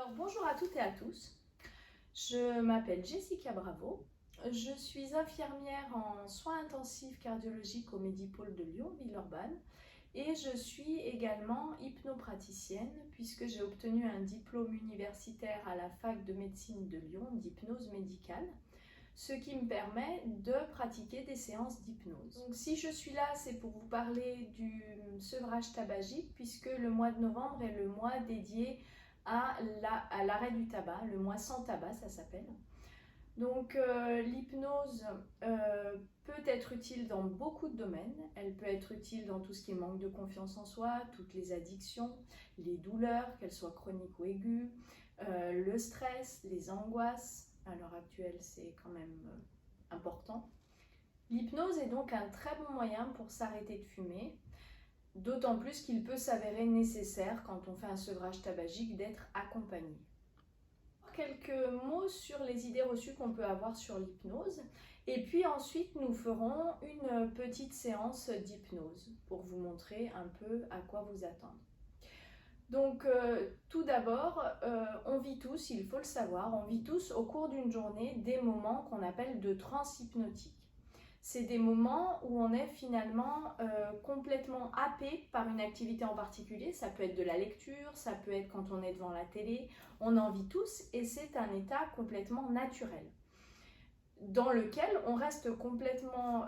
Alors bonjour à toutes et à tous, je m'appelle Jessica Bravo, je suis infirmière en soins intensifs cardiologiques au Medipôle de Lyon, Villeurbanne, et je suis également hypnopraticienne puisque j'ai obtenu un diplôme universitaire à la fac de médecine de Lyon d'hypnose médicale, ce qui me permet de pratiquer des séances d'hypnose. Donc si je suis là, c'est pour vous parler du sevrage tabagique puisque le mois de novembre est le mois dédié à l'arrêt du tabac, le mois sans tabac ça s'appelle. Donc l'hypnose peut être utile dans beaucoup de domaines. Elle peut être utile dans tout ce qui est manque de confiance en soi, toutes les addictions, les douleurs, qu'elles soient chroniques ou aiguës, le stress, les angoisses. À l'heure actuelle, c'est quand même important. L'hypnose est donc un très bon moyen pour s'arrêter de fumer, d'autant plus qu'il peut s'avérer nécessaire quand on fait un sevrage tabagique d'être accompagné. Quelques mots sur les idées reçues qu'on peut avoir sur l'hypnose et puis ensuite nous ferons une petite séance d'hypnose pour vous montrer un peu à quoi vous attendre. Donc tout d'abord, on vit tous, il faut le savoir, on vit tous au cours d'une journée des moments qu'on appelle de transe hypnotique. C'est des moments où on est finalement complètement happé par une activité en particulier. Ça peut être de la lecture, ça peut être quand on est devant la télé. On en vit tous et c'est un état complètement naturel dans lequel on reste complètement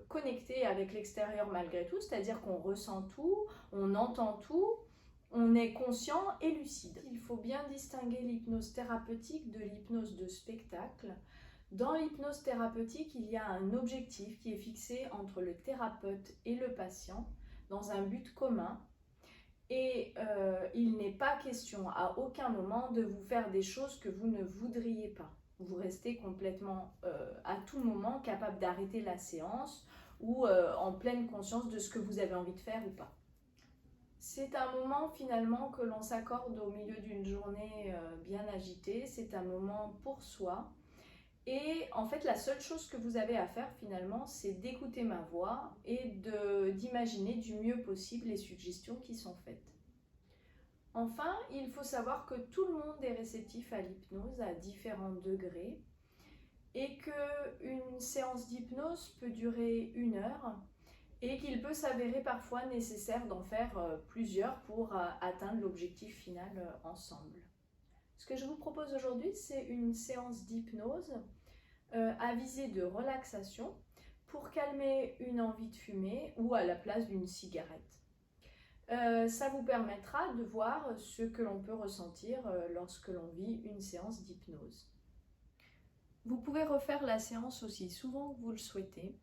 connecté avec l'extérieur malgré tout, c'est-à-dire qu'on ressent tout, on entend tout, on est conscient et lucide. Il faut bien distinguer l'hypnose thérapeutique de l'hypnose de spectacle. Dans l'hypnose thérapeutique, il y a un objectif qui est fixé entre le thérapeute et le patient dans un but commun. Et il n'est pas question à aucun moment de vous faire des choses que vous ne voudriez pas. Vous restez complètement à tout moment capable d'arrêter la séance ou en pleine conscience de ce que vous avez envie de faire ou pas. C'est un moment finalement que l'on s'accorde au milieu d'une journée bien agitée. C'est un moment pour soi. Et en fait, la seule chose que vous avez à faire finalement, c'est d'écouter ma voix et d'imaginer du mieux possible les suggestions qui sont faites. Enfin, il faut savoir que tout le monde est réceptif à l'hypnose à différents degrés et qu'une séance d'hypnose peut durer 1 heure et qu'il peut s'avérer parfois nécessaire d'en faire plusieurs pour atteindre l'objectif final ensemble. Ce que je vous propose aujourd'hui, c'est une séance d'hypnose à visée de relaxation pour calmer une envie de fumer ou à la place d'une cigarette. Ça vous permettra de voir ce que l'on peut ressentir lorsque l'on vit une séance d'hypnose. Vous pouvez refaire la séance aussi souvent que vous le souhaitez.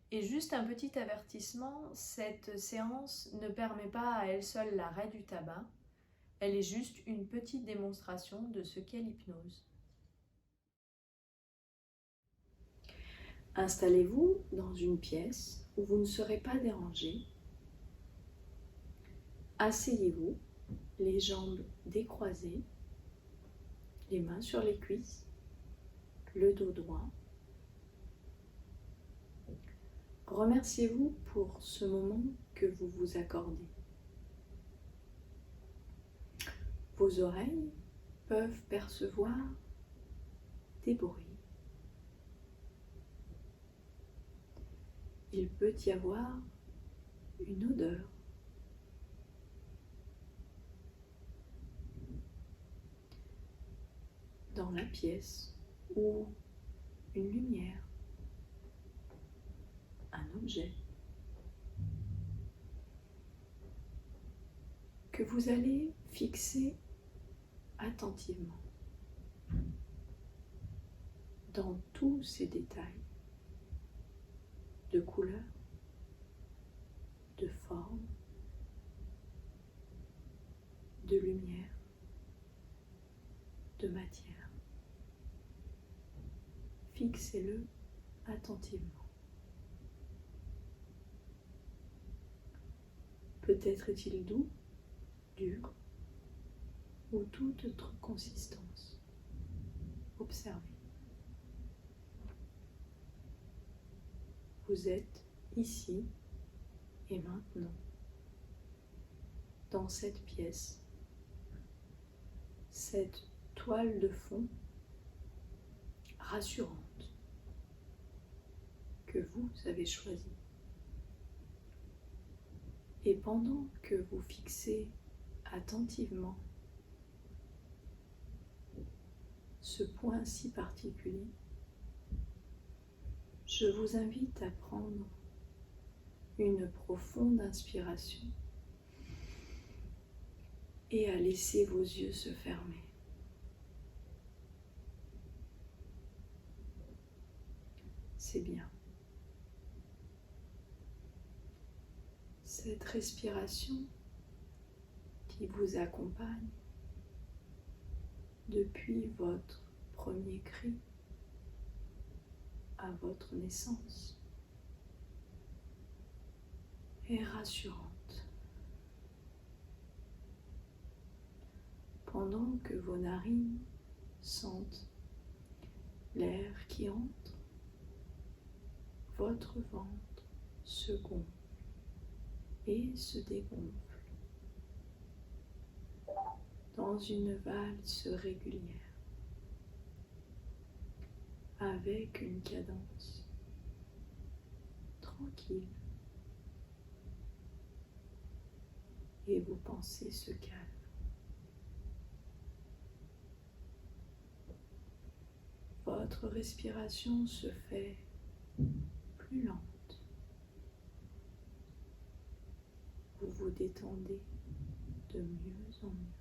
Et juste un petit avertissement, cette séance ne permet pas à elle seule l'arrêt du tabac. Elle est juste une petite démonstration de ce qu'est l'hypnose. Installez-vous dans une pièce où vous ne serez pas dérangé. Asseyez-vous, les jambes décroisées, les mains sur les cuisses, le dos droit. Remerciez-vous pour ce moment que vous vous accordez. Vos oreilles peuvent percevoir des bruits. Il peut y avoir une odeur. Dans la pièce ou une lumière, un objet que vous allez fixer attentivement dans tous ces détails de couleur, de forme, de lumière, de matière. Fixez-le attentivement. Peut-être est-il doux, dur ou toute autre consistance. Observez. Vous êtes ici et maintenant, dans cette pièce, cette toile de fond rassurante que vous avez choisie. Et pendant que vous fixez attentivement ce point si particulier, je vous invite à prendre une profonde inspiration et à laisser vos yeux se fermer. C'est bien. Cette respiration qui vous accompagne depuis votre premier cri à votre naissance est rassurante. Pendant que vos narines sentent l'air qui entre, votre ventre se gonfle et se dégonfle dans une valse régulière avec une cadence tranquille et vos pensées se calment. Votre respiration se fait plus lente. Vous vous détendez de mieux en mieux,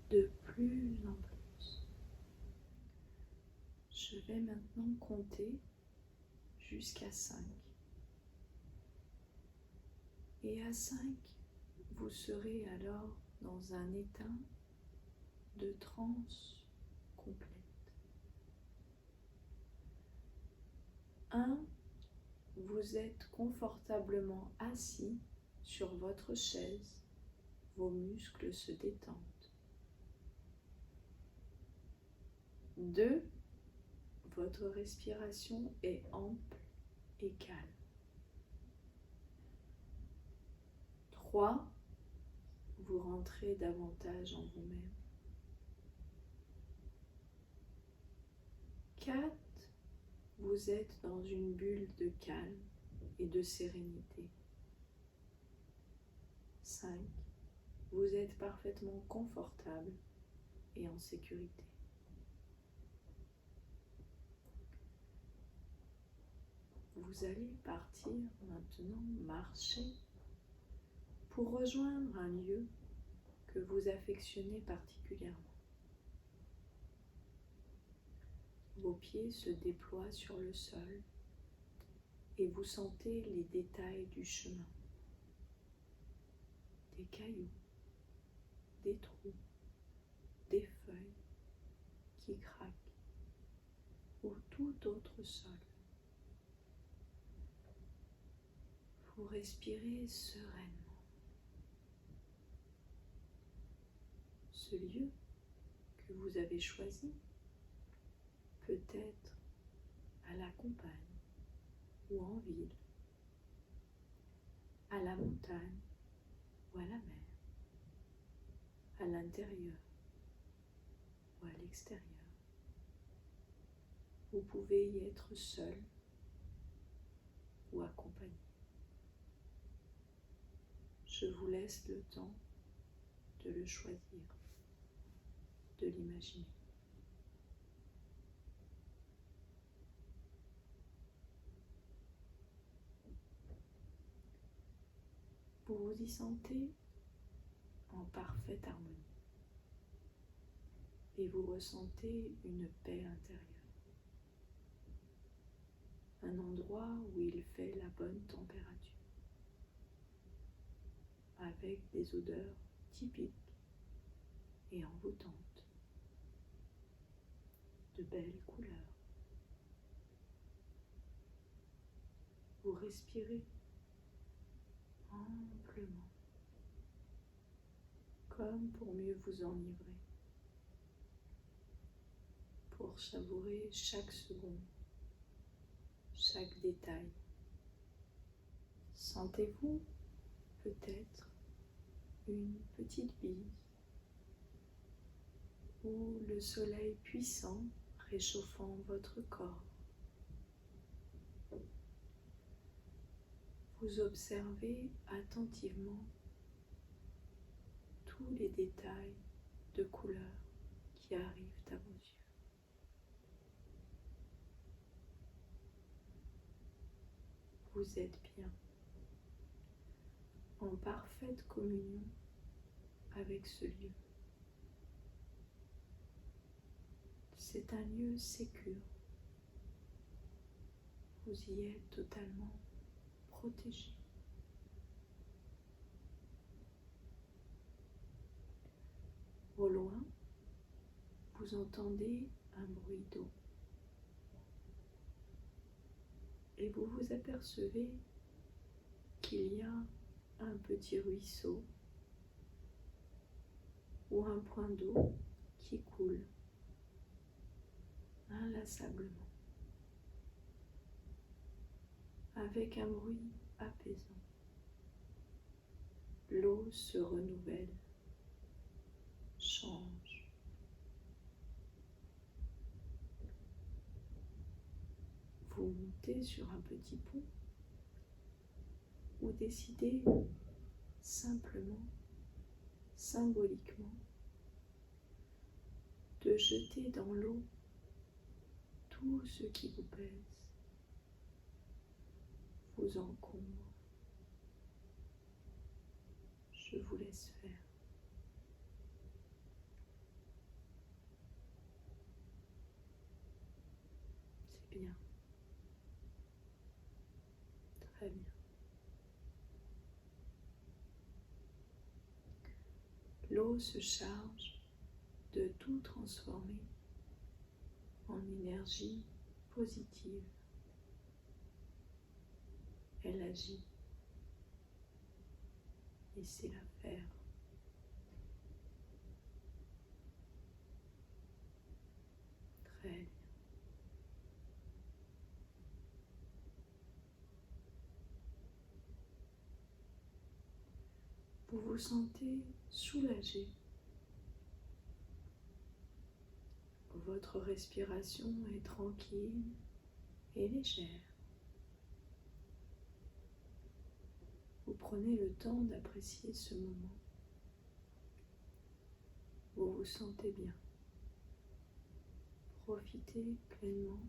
de plus en plus. Je vais maintenant compter jusqu'à 5. Et à 5, vous serez alors dans un état de transe complète. 1, vous êtes confortablement assis sur votre chaise, vos muscles se détendent. 2, votre respiration est ample et calme. 3, vous rentrez davantage en vous-même. 4, vous êtes dans une bulle de calme et de sérénité. 5, vous êtes parfaitement confortable et en sécurité. Vous allez partir maintenant marcher pour rejoindre un lieu que vous affectionnez particulièrement. Vos pieds se déploient sur le sol et vous sentez les détails du chemin. Des cailloux, des trous, des feuilles qui craquent ou tout autre sol. Vous respirez sereinement. Ce lieu que vous avez choisi peut être à la campagne ou en ville, à la montagne ou à la mer, à l'intérieur ou à l'extérieur. Vous pouvez y être seul ou accompagné. Je vous laisse le temps de le choisir, de l'imaginer. Vous vous y sentez en parfaite harmonie et vous ressentez une paix intérieure. Un endroit où il fait la bonne température, avec des odeurs typiques et envoûtantes, de belles couleurs. Vous respirez amplement, comme pour mieux vous enivrer, pour savourer chaque seconde, chaque détail. Sentez-vous peut-être une petite bise ou le soleil puissant réchauffant votre corps. Vous observez attentivement tous les détails de couleurs qui arrivent à vos yeux. Vous êtes bien, en parfaite communion avec ce lieu. C'est un lieu sécure. Vous y êtes totalement protégé. Au loin, vous entendez un bruit d'eau et vous vous apercevez qu'il y a un petit ruisseau ou un point d'eau qui coule inlassablement avec un bruit apaisant. L'eau se renouvelle, change. Vous montez sur un petit pont ou décidez simplement, symboliquement, de jeter dans l'eau tout ce qui vous pèse, vous encombre. Je vous laisse faire. C'est bien. Très bien. L'eau se charge de tout transformer en énergie positive. Elle agit. Laissez-la faire. Très bien. Vous vous sentez soulagé. Votre respiration est tranquille et légère. Vous prenez le temps d'apprécier ce moment. Vous vous sentez bien. Profitez pleinement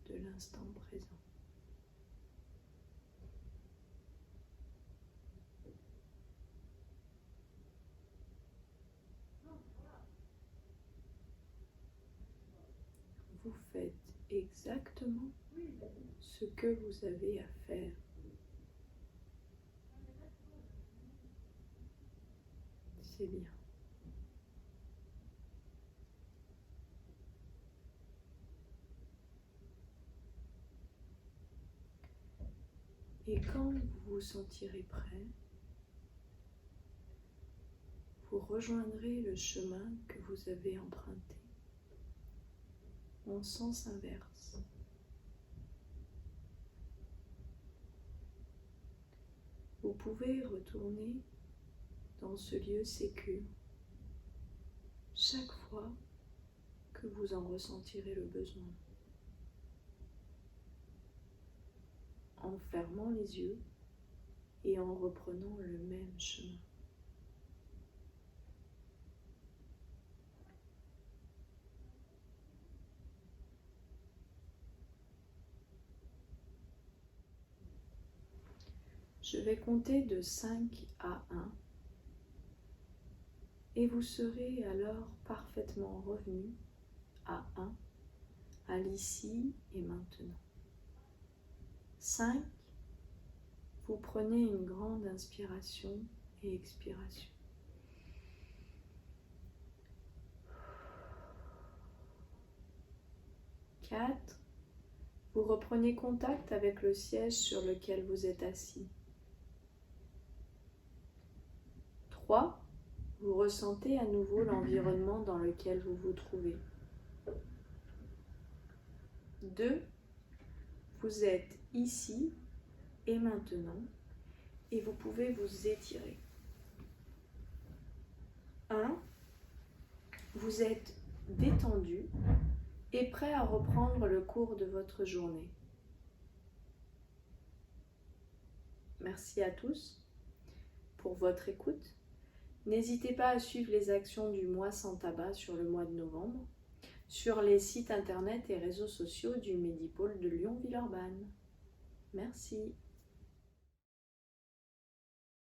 de l'instant présent. Vous faites exactement ce que vous avez à faire. C'est bien. Et quand vous vous sentirez prêt, vous rejoindrez le chemin que vous avez emprunté en sens inverse. Vous pouvez retourner dans ce lieu sécure chaque fois que vous en ressentirez le besoin, en fermant les yeux et en reprenant le même chemin. Je vais compter de 5 à 1 et vous serez alors parfaitement revenu à 1, à l'ici et maintenant. 5, vous prenez une grande inspiration et expiration. 4, vous reprenez contact avec le siège sur lequel vous êtes assis. 3, vous ressentez à nouveau l'environnement dans lequel vous vous trouvez. 2, vous êtes ici et maintenant et vous pouvez vous étirer. 1, vous êtes détendu et prêt à reprendre le cours de votre journée. Merci à tous pour votre écoute. N'hésitez pas à suivre les actions du mois sans tabac sur le mois de novembre, sur les sites internet et réseaux sociaux du Medipôle de Lyon-Villeurbanne. Merci.